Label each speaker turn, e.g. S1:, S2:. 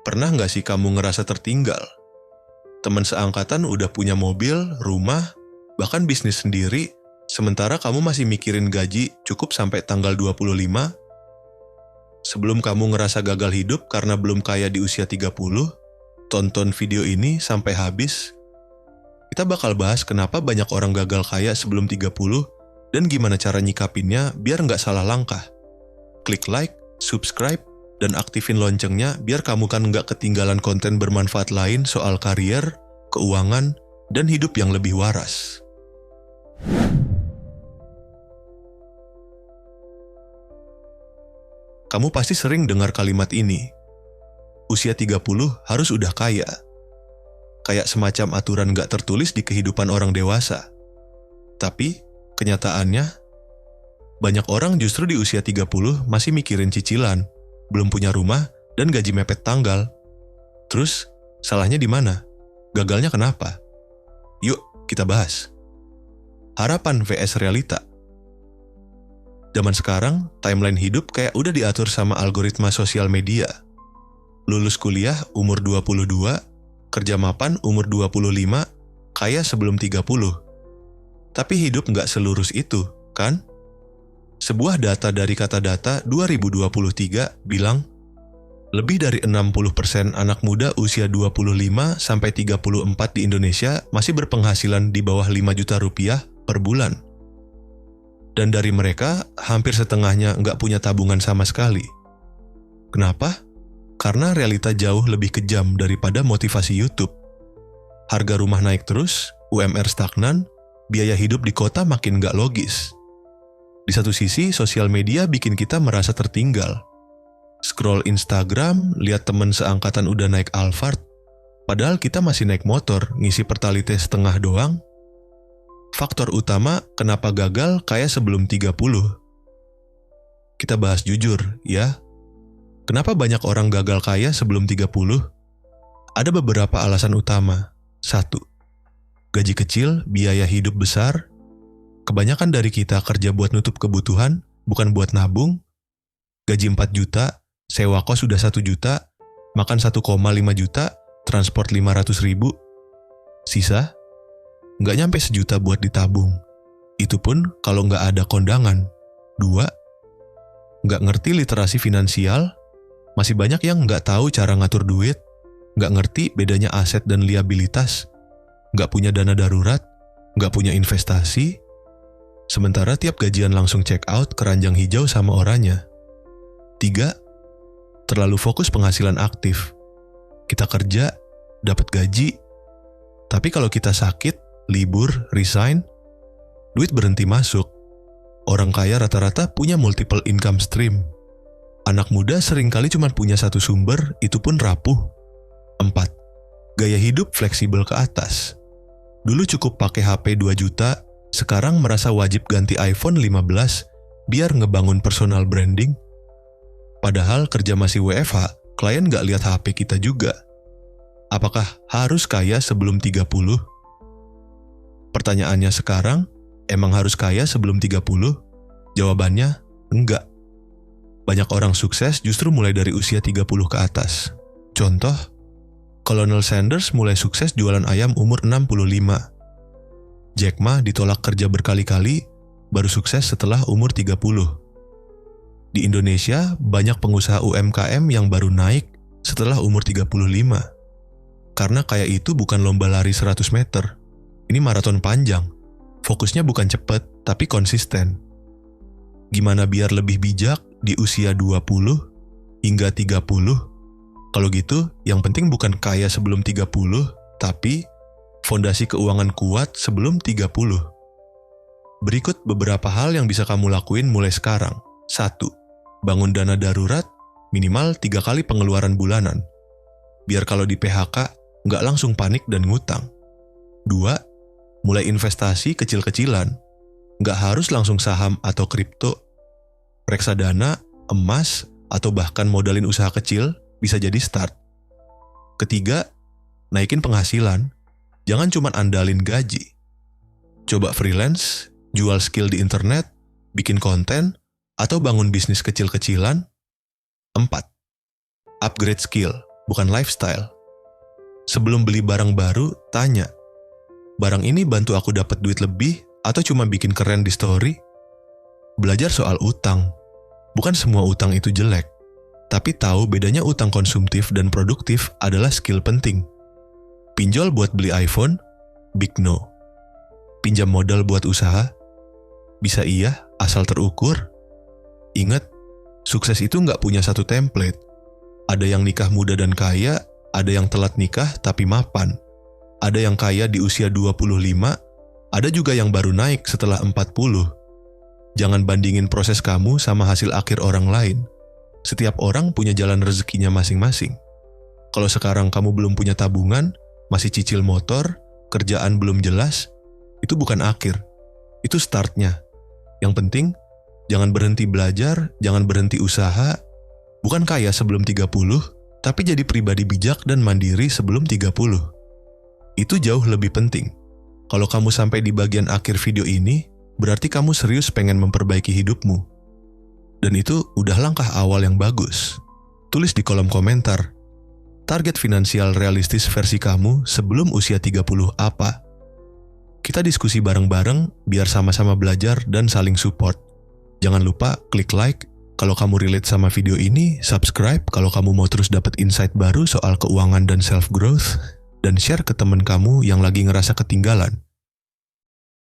S1: Pernah nggak sih kamu ngerasa tertinggal? Teman seangkatan udah punya mobil, rumah, bahkan bisnis sendiri, sementara kamu masih mikirin gaji cukup sampai tanggal 25? Sebelum kamu ngerasa gagal hidup karena belum kaya di usia 30, tonton video ini sampai habis. Kita bakal bahas kenapa banyak orang gagal kaya sebelum 30 dan gimana cara nyikapinnya biar nggak salah langkah. Klik like, subscribe, dan aktifin loncengnya biar kamu kan nggak ketinggalan konten bermanfaat lain soal karier, keuangan, dan hidup yang lebih waras. Kamu pasti sering dengar kalimat ini. Usia 30 harus udah kaya. Kayak semacam aturan nggak tertulis di kehidupan orang dewasa. Tapi, kenyataannya, banyak orang justru di usia 30 masih mikirin cicilan, belum punya rumah, dan gaji mepet tanggal. Terus, salahnya di mana? Gagalnya kenapa? Yuk, kita bahas. Harapan vs realita. Zaman sekarang, timeline hidup kayak udah diatur sama algoritma sosial media. Lulus kuliah umur 22, kerja mapan umur 25, kaya sebelum 30. Tapi hidup nggak selurus itu, kan? Sebuah data dari Katadata 2023 bilang, lebih dari 60% anak muda usia 25 sampai 34 di Indonesia masih berpenghasilan di bawah 5 juta rupiah per bulan. Dan dari mereka, hampir setengahnya nggak punya tabungan sama sekali. Kenapa? Karena realita jauh lebih kejam daripada motivasi YouTube. Harga rumah naik terus, UMR stagnan, biaya hidup di kota makin nggak logis. Di satu sisi, sosial media bikin kita merasa tertinggal. Scroll Instagram, lihat temen seangkatan udah naik Alphard, padahal kita masih naik motor, ngisi Pertalite setengah doang. Faktor utama kenapa gagal kayak sebelum 30. Kita bahas jujur, ya. Kenapa banyak orang gagal kaya sebelum 30? Ada beberapa alasan utama. 1. Gaji kecil, biaya hidup besar. Kebanyakan dari kita kerja buat nutup kebutuhan, bukan buat nabung. Gaji 4 juta, sewa kos sudah 1 juta, makan 1,5 juta, transport 500 ribu. Sisa? Nggak nyampe 1 juta buat ditabung. Itu pun kalau nggak ada kondangan. 2. Nggak ngerti literasi finansial. Masih banyak yang nggak tahu cara ngatur duit, nggak ngerti bedanya aset dan liabilitas, nggak punya dana darurat, nggak punya investasi. Sementara tiap gajian langsung check out keranjang hijau sama orangnya. 3. Terlalu fokus penghasilan aktif. Kita kerja, dapat gaji, tapi kalau kita sakit, libur, resign, duit berhenti masuk. Orang kaya rata-rata punya multiple income stream. Anak muda seringkali cuma punya satu sumber, itu pun rapuh. 4. Gaya hidup fleksibel ke atas. Dulu cukup pakai HP 2 juta, sekarang merasa wajib ganti iPhone 15 biar ngebangun personal branding. Padahal kerja masih WFH, klien nggak lihat HP kita juga. Apakah harus kaya sebelum 30? Pertanyaannya sekarang, emang harus kaya sebelum 30? Jawabannya, enggak. Banyak orang sukses justru mulai dari usia 30 ke atas. Contoh, Colonel Sanders mulai sukses jualan ayam umur 65. Jack Ma ditolak kerja berkali-kali, baru sukses setelah umur 30. Di Indonesia, banyak pengusaha UMKM yang baru naik setelah umur 35. Karena kayak itu bukan lomba lari 100 meter. Ini maraton panjang. Fokusnya bukan cepat, tapi konsisten. Gimana biar lebih bijak di usia 20 hingga 30? Kalau gitu, yang penting bukan kaya sebelum 30, tapi fondasi keuangan kuat sebelum 30. Berikut beberapa hal yang bisa kamu lakuin mulai sekarang. 1. Bangun dana darurat, minimal 3 kali pengeluaran bulanan. Biar kalau di PHK, nggak langsung panik dan ngutang. 2. Mulai investasi kecil-kecilan. Nggak harus langsung saham atau kripto. Reksadana, emas, atau bahkan modalin usaha kecil bisa jadi start. 3. Naikin penghasilan. Jangan cuma andalin gaji. Coba freelance, jual skill di internet, bikin konten, atau bangun bisnis kecil-kecilan. 4. Upgrade skill. bukan lifestyle. Sebelum beli barang baru, tanya, barang ini bantu aku dapat duit lebih atau cuma bikin keren di story? Belajar soal utang. Bukan semua utang itu jelek, tapi tahu bedanya utang konsumtif dan produktif adalah skill penting. Pinjol buat beli iPhone? Big no. Pinjam modal buat usaha? Bisa iya, asal terukur. Ingat, sukses itu nggak punya satu template. Ada yang nikah muda dan kaya, ada yang telat nikah tapi mapan. Ada yang kaya di usia 25, ada juga yang baru naik setelah 40. Jangan bandingin proses kamu sama hasil akhir orang lain. Setiap orang punya jalan rezekinya masing-masing. Kalau sekarang kamu belum punya tabungan, masih cicil motor, kerjaan belum jelas, itu bukan akhir. Itu startnya. Yang penting, jangan berhenti belajar, jangan berhenti usaha. Bukan kaya sebelum 30, tapi jadi pribadi bijak dan mandiri sebelum 30. Itu jauh lebih penting. Kalau kamu sampai di bagian akhir video ini, berarti kamu serius pengen memperbaiki hidupmu. Dan itu udah langkah awal yang bagus. Tulis di kolom komentar, target finansial realistis versi kamu sebelum usia 30 apa? Kita diskusi bareng-bareng biar sama-sama belajar dan saling support. Jangan lupa klik like kalau kamu relate sama video ini, subscribe kalau kamu mau terus dapat insight baru soal keuangan dan self-growth, dan share ke teman kamu yang lagi ngerasa ketinggalan.